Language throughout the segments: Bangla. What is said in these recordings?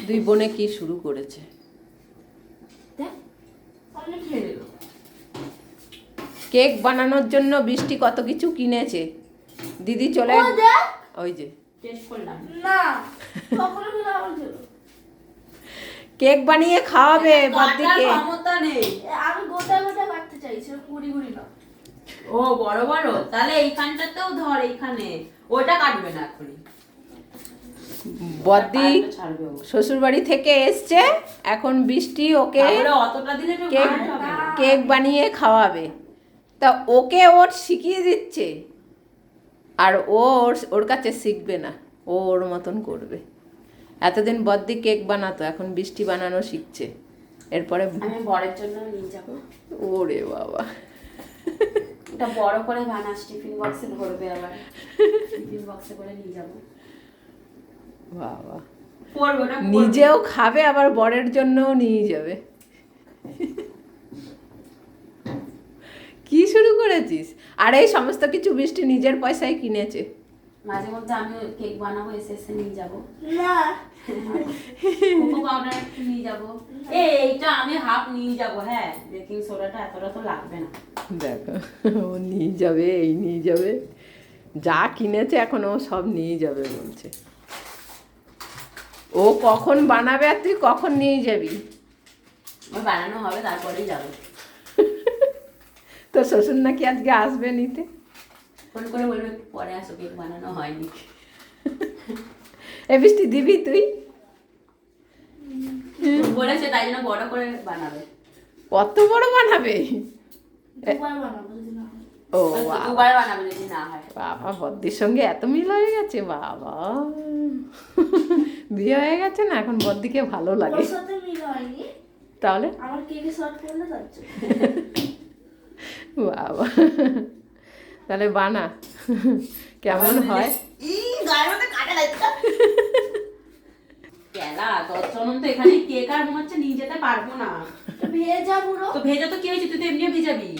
দুই বোনে কি শুরু করেছে। কেক বানানোর জন্য বৃষ্টি কত কিছু কিনেছে। দিদি চলে ওই যে কেক বানিয়ে খাওয়াবে বদ্দিকে। আমি গোটা গোটা কাটতে চাইছি, গুড়ি গুড়ি না। ও বড় বড়, তাহলে এইখানটাতেও ধর, এইখানে ওটা কাটবে না এখনই। বদ্দি শ্বশুর বাড়ি থেকে এসছে, এখন বৃষ্টি ওকে কেক বানিয়ে খাওয়াবে। তা ওকে ওর শিখিয়ে দিচ্ছে, আর ও ওর কাছে শিখবে না, ও ওর মতন করবে। এতদিন বদ্দি কেক বানাতো, এখন বৃষ্টি বানানো শিখছে। এরপরে আমি বরের জন্য নিয়ে যাবো। ওরে বাবা, এটা বড় করে বানাস, টিফিন বক্সে ভরবে, আবার টিফিন বক্সে করে নিয়ে যাবো। বাবা পড়বো না, নিজেও খাবে আবার বরের জন্যও নিয়ে যাবে। কি শুরু করেছিস? আর এই সমস্ত কিছু বৃষ্টি নিজের পয়সায় কিনেছে। মাঝে মধ্যে আমি কেক বানাবো, এসে নিয়ে যাবো। না, কোকো পাউডার একটু নিয়ে যাবো। এইটা আমি হাফ নিয়ে যাবো। হ্যাঁ, বেকিং সোডাটা এতটা তো লাগবে না। দেখো, ও নিয়ে যাবে, এই নিয়ে যাবে, যা কিনেছে এখন ও সব নিয়ে যাবে বলছে। ও কখন বানাবে আর তুই কখন নিয়ে যাবি? ওই বানানো হবে, তারপরেই যাবো। তো শ্বশুর নাকি আজকে আসবে নিতে? ফোন করে বলবে পরে আসো, কেক বানানো হয়নি। এ বৃষ্টি দিবি তুই? বলেছে তাই জন্য বড় করে বানাবে। কত বড় বানাবে? দুবার বানাবো যদি না হয়। ও দুবার বানাবে যদি না হয়। বাবা, বদ্দির সঙ্গে এত মিল হয়ে গেছে। বাবা, বিয়ে হয়ে গেছে না, এখন বদ্দিকে ভালো লাগে। ওর সাথে মিল হয়নি, তাহলে আমার কেকে শর্ট করলে যাচ্ছে। বাবা, তাহলে বানা, কেমন হয়? কেলা তৎসনন তো এখানে কেক আর মনে হচ্ছে নিয়ে যেতে পারবো না। ভেজা পুরো। তো ভেজা তো কি হয়েছে, তুই তো এমনিও ভিজাবি।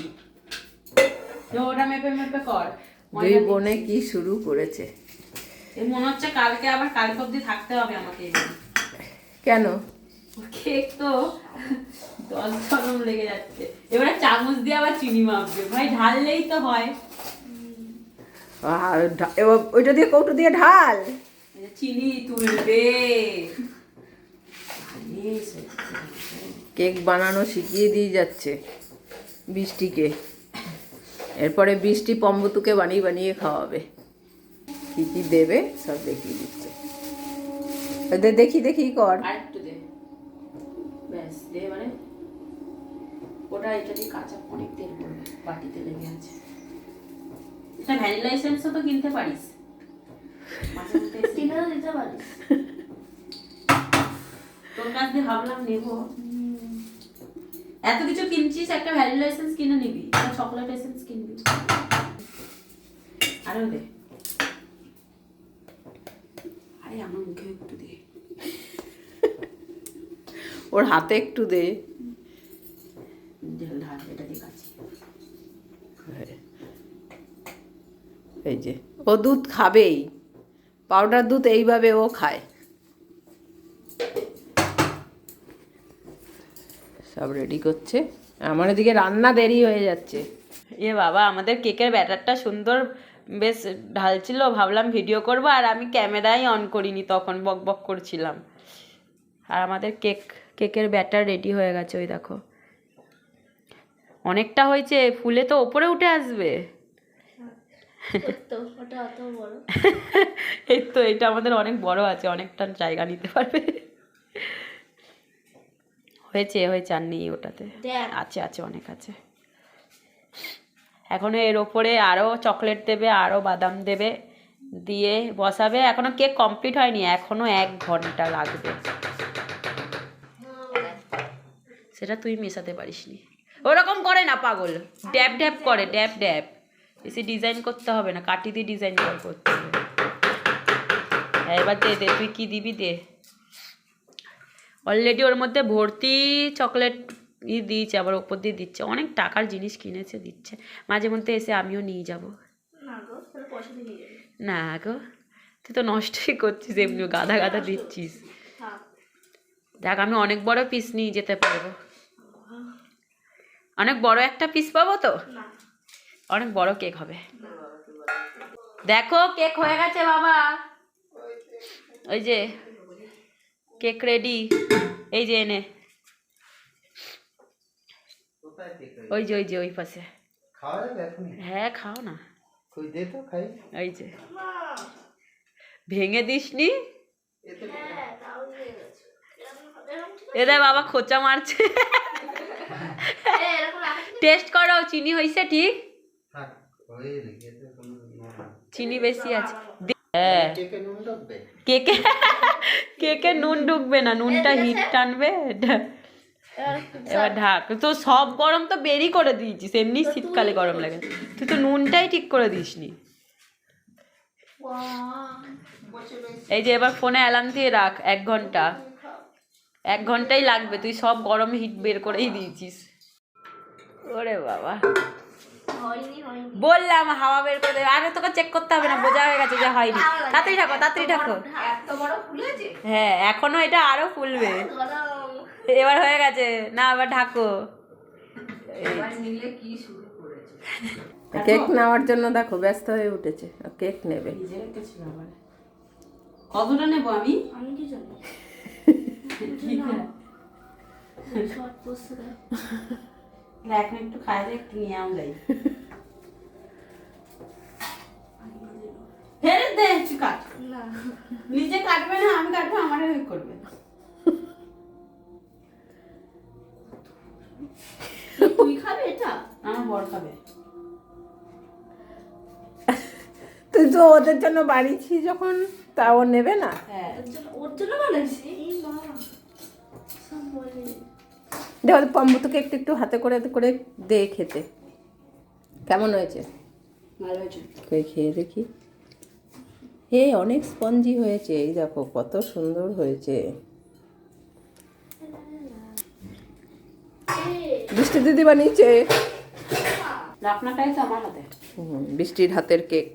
ওটা মেপে মেপে কর। দুই বোনে কি শুরু করেছে। এই মনে হচ্ছে কালকে আবার কালকে অব্দি থাকতে হবে আমাকে। কেন? কেক তো 10 জনম লেগে যাচ্ছে। এবারে চামচ দিয়ে আবার চিনি মাপবে, ভাই ঢাললেই তো হয়। ওইটা দিয়ে কৌটো দিয়ে ঢাল। চিনি তুলবে। কেক বানানো শিখিয়ে দিয়ে যাচ্ছে বৃষ্টিকে। এরপরে বৃষ্টি পম্বতুকে বানিয়ে বানিয়ে খাওয়াবে। কি কি দেবে সব দেখিয়ে দিচ্ছে। ওদের দেখি দেখি কর। আরেকটু দে, ব্যাস দে। এবারে ওটা এটা দিয়ে কাঁচা অনেক তেল পড়বে, বাটিতে লেগে আছে। এটা ভ্যানিলা এসেন্সও তো কিনতে পারিস, মাঝে মধ্যে কিনে দিতে পারিস। তোর কাছ দিয়ে ভাবলাম নেবো। এত কিছু কিনছিস, একটা ভ্যানিলা এসেন্স কিনে নিবি, একটা চকলেট এসেন্স কিনবি। আরো দে। আরে আমার মুখে একটু দে। ওর হাতে একটু দে। ঢাল, এটা দিয়ে কাছি। এই যে ও দুধ খাবেই, পাউডার দুধ এইভাবে ও খায়। সব রেডি করছে, আমার এদিকে রান্না দেরি হয়ে যাচ্ছে। এ বাবা, আমাদের কেকের ব্যাটারটা সুন্দর বেশ ঢালছিল, ভাবলাম ভিডিও করব, আর আমি ক্যামেরাই অন করিনি, তখন বক বক করছিলাম। আর আমাদের কেকের ব্যাটার রেডি হয়ে গেছে, ওই দেখো অনেকটা হয়েছে, ফুলে তো ওপরে উঠে আসবে। ওটা অত বড়। এই তো, এটা আমাদের অনেক বড় আছে, অনেকটা জায়গা নিতে পারবে। হয়েছে আর নেই ওটাতে, আছে অনেক আছে। এখনো এর ওপরে আরও চকলেট দেবে, আরও বাদাম দেবে, দিয়ে বসাবে। এখনো কেক কমপ্লিট হয়নি, এখনো 1 ঘন্টা লাগবে। সেটা তুই মেশাতে পারিসনি। ওরকম করে না পাগল, ড্যাব ড্যাব করে, ড্যাব ড্যাব। বেশি ডিজাইন করতে হবে না, কাটি দিয়ে ডিজাইন করতে হবে। এবার দে, তুই কি দিবি দে। অলরেডি ওর মধ্যে ভর্তি চকলেট দিয়েছে, আবার ওপর দিয়ে দিচ্ছে। অনেক টাকার জিনিস কিনেছে, দিচ্ছে। মাঝে মধ্যে এসে আমিও নিয়ে যাব। না গো, তুই তো নষ্টই করছিস, এমনি গাদা গাদা দিচ্ছিস। দেখ আমি অনেক বড় পিস নিয়ে যেতে পারবো। অনেক বড় একটা পিস পাবো তো? না অনেক বড় কেক হবে। দেখো কেক হয়ে গেছে বাবা, ওই যে কেক রেডি, এই যে এনে, ওই যে ওই পাশে। হ্যাঁ খাও না, এই যে ভেঙে দিসনি। হ্যাঁ তাও হয়ে গেছে এরকম ঠিক এদের বাবা খোঁচা মারছে। আছে এরকম রাখা টেস্ট করো, চিনি হয়েছে ঠিক? চিনি বেশি আছে। হ্যাঁ কেকে কেকে নুন ঢুকবে না, নুনটা হিট টানবে। এবার ঢাক। তো সব গরম তো বেরই করে দিয়েছিস, এমনি শীতকালে গরম লাগে, তুই তো নুনটাই ঠিক করে দিসনি। এই যে এবার ফোনে অ্যালার্ম দিয়ে রাখ 1 ঘন্টা, 1 ঘন্টাই লাগবে, তুই সব গরম হিট বের করেই দিয়েছিস। ওরে বাবা, হয়নি বললাম হাওয়া বের করে দেবে। আরে তোকে চেক করতে হবে না, বোঝা হয়ে গেছে যে হয়নি। তাড়াতাড়ি ঢাকো, তাড়াতাড়ি ঢাকো। এত বড় ফুলেছে হ্যাঁ এখনো এটা আরো ফুলবে। গরম এবার হয়ে গেছে না, আবার ঢাকো। কেক নেওয়ার জন্য দেখো ব্যস্ত হয়ে উঠেছে, কেক নেবে। কতটা নেবো আমি? আমি কি জানি শর্ট পোস্ট এখন একটু খাইলে একটু নিয়ে যাই। ফেরত দে, তুই কাট। না নিজে কাটবে না, আমি কাটবো, আমারে করবে। তুই খাবে এটা? আমার বর খাবে। তুই তো ওদের জন্য বানিয়েছি যখন, তা ও নেবে না? হ্যাঁ ওর জন্য বানাইছি এই মা সব বলে দেখো পম্বুতুকে একটু একটু হাতে করে করে দে খেতে। কেমন হয়েছে? ভালো হয়েছে। কই খেয়ে দেখি। হে অনেক স্পঞ্জি হয়েছে, এই দেখো কত সুন্দর হয়েছে। বৃষ্টি দিদি বানিয়েছে। রাখনাটাই তো আমার হাতে। বৃষ্টির হাতের কেক।